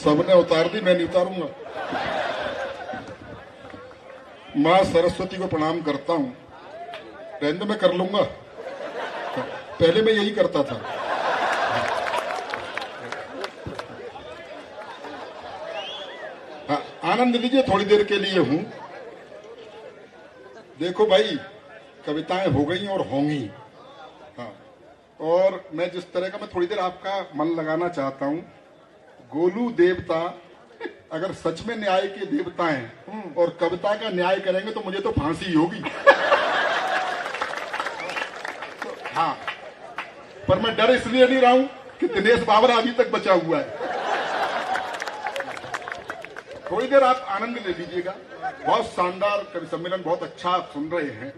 सबने उतार दी, मैं नहीं उतारूंगा। माँ सरस्वती को प्रणाम करता हूं। रहने मैं कर लूंगा, पहले मैं यही करता था। हाँ, आनंद लीजिए, थोड़ी देर के लिए हूं। देखो भाई, कविताएं हो गई और होंगी। हाँ, और मैं जिस तरह का, मैं थोड़ी देर आपका मन लगाना चाहता हूं। गोलू देवता अगर सच में न्याय के देवता हैं और कविता का न्याय करेंगे तो मुझे तो फांसी होगी। तो हाँ, पर मैं डर इसलिए नहीं रहा हूं कि दिनेश बाबरा अभी तक बचा हुआ है। थोड़ी देर आप आनंद ले लीजिएगा। बहुत शानदार कवि सम्मेलन, बहुत अच्छा आप सुन रहे हैं।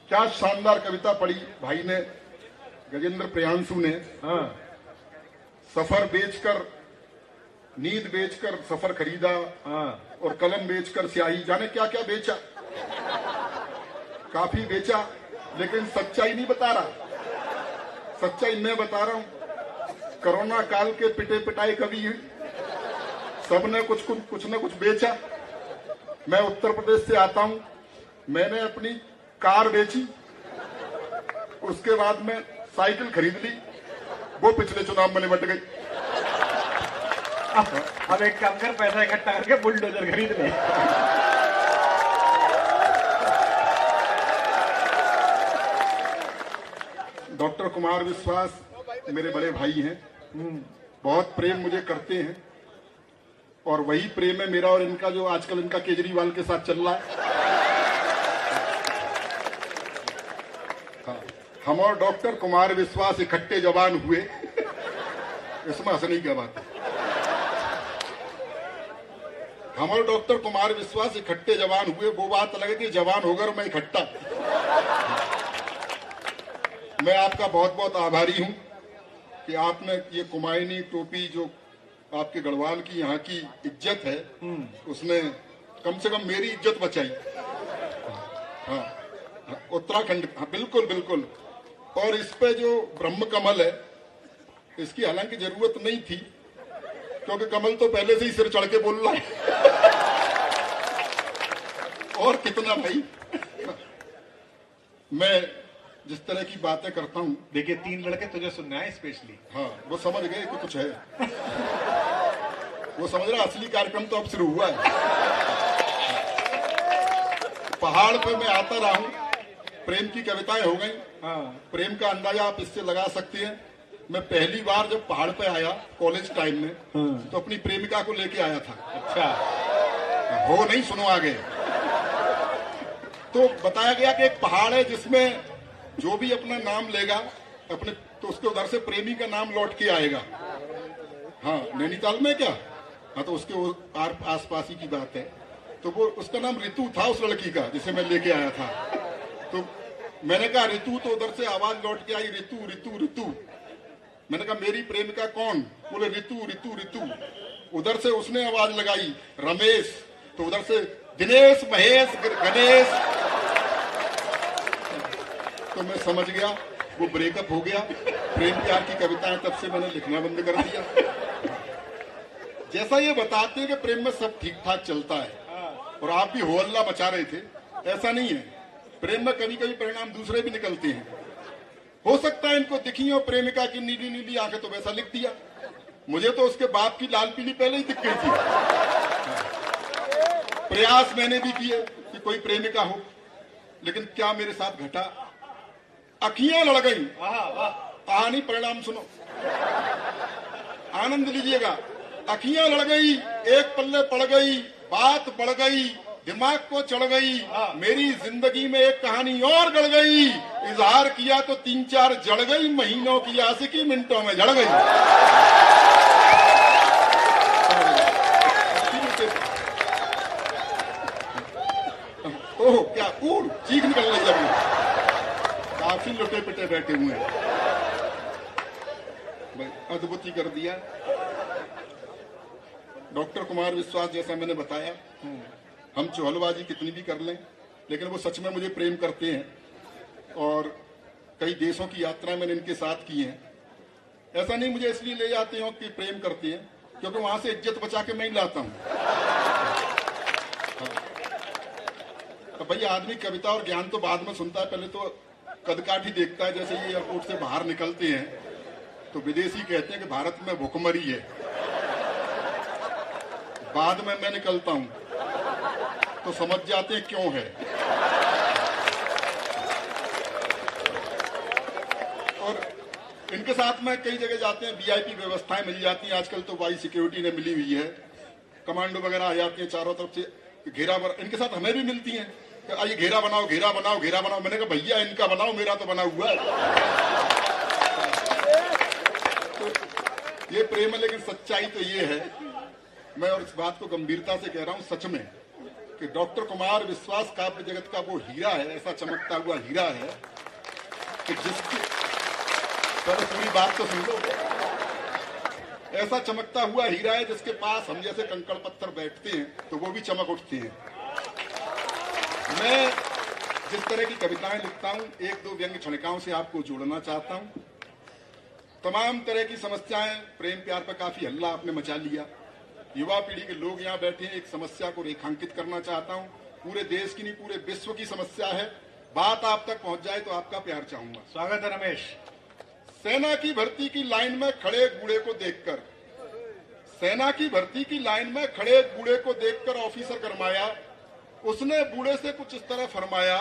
क्या शानदार कविता पढ़ी भाई ने, गजेंद्र प्रियांशु ने। सफर बेचकर, नींद बेचकर सफर खरीदा, और कलम बेचकर स्याही, जाने क्या क्या बेचा। काफी बेचा, लेकिन सच्चाई नहीं बता रहा। सच्चाई मैं बता रहा हूं। कोरोना काल के पिटे पिटाए कवि हैं, सबने कुछ न कुछ बेचा। मैं उत्तर प्रदेश से आता हूं, मैंने अपनी कार बेची, उसके बाद में साइकिल खरीद ली, वो पिछले चुनाव में निपट गई। अब एक काम कर, पैसा इकट्ठा करके बुलडोजर खरीद ले। डॉक्टर कुमार विश्वास मेरे बड़े भाई हैं, बहुत प्रेम मुझे करते हैं, और वही प्रेम है मेरा और इनका जो आजकल इनका केजरीवाल के साथ चल रहा है। हाँ, हम और डॉक्टर कुमार विश्वास इकट्ठे जवान हुए, इसमें हंसने की क्या बात है। हम और डॉक्टर कुमार विश्वास इकट्ठे जवान हुए, वो बात अलग है कि जवान होकर मैं इकट्ठा। मैं आपका बहुत बहुत आभारी हूं कि आपने ये कुमायूनी टोपी, जो आपके गढ़वाल की यहाँ की इज्जत है, उसने कम से कम मेरी इज्जत बचाई। हाँ, उत्तराखंड, हाँ बिल्कुल बिल्कुल। और इस पे जो ब्रह्म कमल है, इसकी हालांकि जरूरत नहीं थी, क्योंकि कमल तो पहले से ही सिर चढ़ के बोल रहा है। और कितना भाई। मैं जिस तरह की बातें करता हूं, देखिए 3 लड़के तुझे सुनना है स्पेशली। हाँ, वो समझ गए कि कुछ है। वो समझ रहा असली कार्यक्रम तो अब शुरू हुआ है। पहाड़ पे मैं आता रहा हूं, प्रेम की कविताएं हो गई। प्रेम का अंदाजा आप इससे लगा सकते हैं। मैं पहली बार जब पहाड़ पे आया कॉलेज टाइम में, तो अपनी प्रेमिका को लेके आया था। अच्छा, हो नहीं, सुनो आगे। तो बताया गया कि एक पहाड़ है जिसमें जो भी अपना नाम लेगा अपने, तो उसके उधर से प्रेमी का नाम लौट के आएगा। हाँ, नैनीताल में क्या। हाँ, तो उसके आस पास ही की बात है। तो वो, उसका नाम ऋतु था उस लड़की का जिसे मैं लेके आया था। तो मैंने कहा ऋतु, तो उधर से आवाज लौट के आई, ऋतु ऋतु ऋतु। मैंने कहा मेरी प्रेमिका कौन? बोले ऋतु ऋतु ऋतु। उधर से उसने आवाज लगाई रमेश, तो उधर से दिनेश, महेश, गणेश। तो मैं समझ गया वो ब्रेकअप हो गया। प्रेम प्यार की कविताएं तब से मैंने लिखना बंद कर दिया। जैसा ये बताते हैं कि प्रेम में सब ठीक ठाक चलता है, और आप भी हो हल्ला मचा रहे थे, ऐसा नहीं है। प्रेम में कभी कभी परिणाम दूसरे भी निकलते हैं। हो सकता है इनको दिखी हो प्रेमिका की नीली नीली आंखें, तो वैसा लिख दिया। मुझे तो उसके बाप की लाल पीली पहले ही दिख गई थी। प्रयास मैंने भी किए कि कोई प्रेमिका हो, लेकिन क्या मेरे साथ घटा, अखियां लड़ गई। कहानी परिणाम सुनो, आनंद लीजिएगा। अखियां लड़ गई, एक पल्ले पड़ गई, बात बढ़ गई, दिमाग को चढ़ गई। मेरी जिंदगी में एक कहानी और गढ़ गई। इजहार किया तो 3-4 जड़ गई, महीनों की आशिकी मिनटों में जड़ गई। ओह क्या कूड़, चीख निकल रही है। काफी लुटे पिटे बैठे हुए हैं, अद्भुत ही कर दिया। डॉक्टर कुमार विश्वास, जैसा मैंने बताया, हम चुहलबाजी कितनी भी कर लें, लेकिन वो सच में मुझे प्रेम करते हैं। और कई देशों की यात्राएं मैंने इनके साथ की हैं। ऐसा नहीं मुझे इसलिए ले जाते हो कि प्रेम करते हैं, क्योंकि वहां से इज्जत बचा के मैं ही लाता हूं। तो भैया आदमी कविता और ज्ञान तो बाद में सुनता है, पहले तो कदकाठ ही देखता है। जैसे ये एयरपोर्ट से बाहर निकलते हैं तो विदेशी कहते हैं कि भारत में भुखमरी है, बाद में मैं निकलता हूं तो समझ जाते हैं क्यों है। और इनके साथ में कई जगह जाते हैं, वीआईपी व्यवस्थाएं मिल जाती हैं। आजकल तो वाई सिक्योरिटी ने मिली हुई है, कमांडो वगैरह आ जाती हैं चारों तरफ से घेरा। इनके साथ हमें भी मिलती हैं कि आइए घेरा बनाओ, घेरा बनाओ, घेरा बनाओ। मैंने कहा भैया इनका बनाओ, मेरा तो बना हुआ है। तो ये प्रेम है, लेकिन सच्चाई तो ये है, मैं और इस बात को गंभीरता से कह रहा हूं सच में, कि डॉक्टर कुमार विश्वास काव्य जगत का वो हीरा है, ऐसा चमकता हुआ हीरा है कि जिसकी, पहले पूरी बात तो सुन लो, ऐसा चमकता हुआ हीरा है जिसके पास हम जैसे कंकड़ पत्थर बैठते हैं तो वो भी चमक उठते हैं। मैं जिस तरह की कविताएं लिखता हूं, एक दो व्यंग्य क्षणिकाओं से आपको जोड़ना चाहता हूं। तमाम तरह की समस्याएं, प्रेम प्यार पर काफी हल्ला आपने मचा लिया। युवा पीढ़ी के लोग यहाँ बैठे हैं, एक समस्या को रेखांकित करना चाहता हूं। पूरे देश की नहीं, पूरे विश्व की समस्या है, बात आप तक पहुंच जाए तो आपका प्यार चाहूंगा। स्वागत है रमेश। सेना की भर्ती की लाइन में खड़े एक बूढ़े को देखकर, सेना की भर्ती की लाइन में खड़े एक बूढ़े को देखकर ऑफिसर गरमाया। उसने बूढ़े से कुछ इस तरह फरमाया,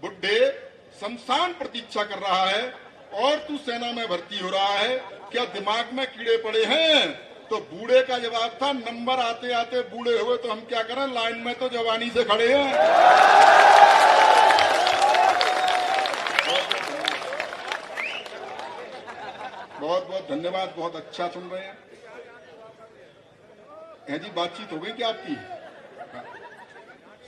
बुड्ढे शमशान प्रतीक्षा कर रहा है और तू सेना में भर्ती हो रहा है, क्या दिमाग में कीड़े पड़े हैं? तो बूढ़े का जवाब था, नंबर आते आते बूढ़े हुए तो हम क्या करें, लाइन में तो जवानी से खड़े हैं। बहुत बहुत धन्यवाद, बहुत अच्छा सुन रहे हैं। जी बातचीत हो गई क्या आपकी?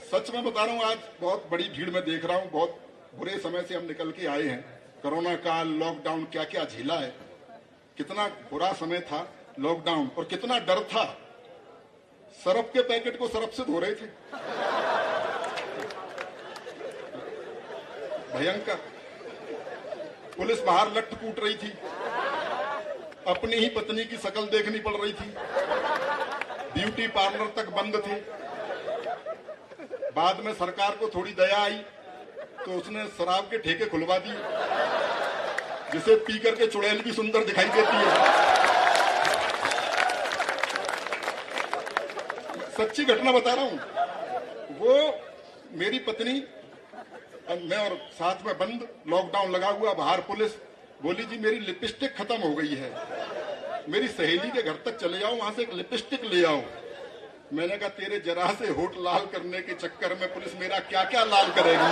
सच में बता रहा हूं, आज बहुत बड़ी भीड़ में देख रहा हूं। बहुत बुरे समय से हम निकल के आए हैं, कोरोना काल, लॉकडाउन, क्या क्या झेला है। कितना बुरा समय था लॉकडाउन, और कितना डर था। सरफ के पैकेट को सरफ से धो रहे थे, भयंकर। पुलिस बाहर लट कूट रही थी, अपनी ही पत्नी की शक्ल देखनी पड़ रही थी, ब्यूटी पार्लर तक बंद थे। बाद में सरकार को थोड़ी दया आई तो उसने शराब के ठेके खुलवा दिए, जिसे पी करके चुड़ैल भी सुंदर दिखाई देती है। सच्ची घटना बता रहा हूं। वो मेरी पत्नी, मैं और साथ में बंद, लॉकडाउन लगा हुआ, बाहर पुलिस। बोली जी मेरी लिपस्टिक खत्म हो गई है, मेरी सहेली के घर तक चले जाओ, वहां से एक लिपस्टिक ले आओ। मैंने कहा तेरे जरा से होठ लाल करने के चक्कर में पुलिस मेरा क्या क्या लाल करेगी।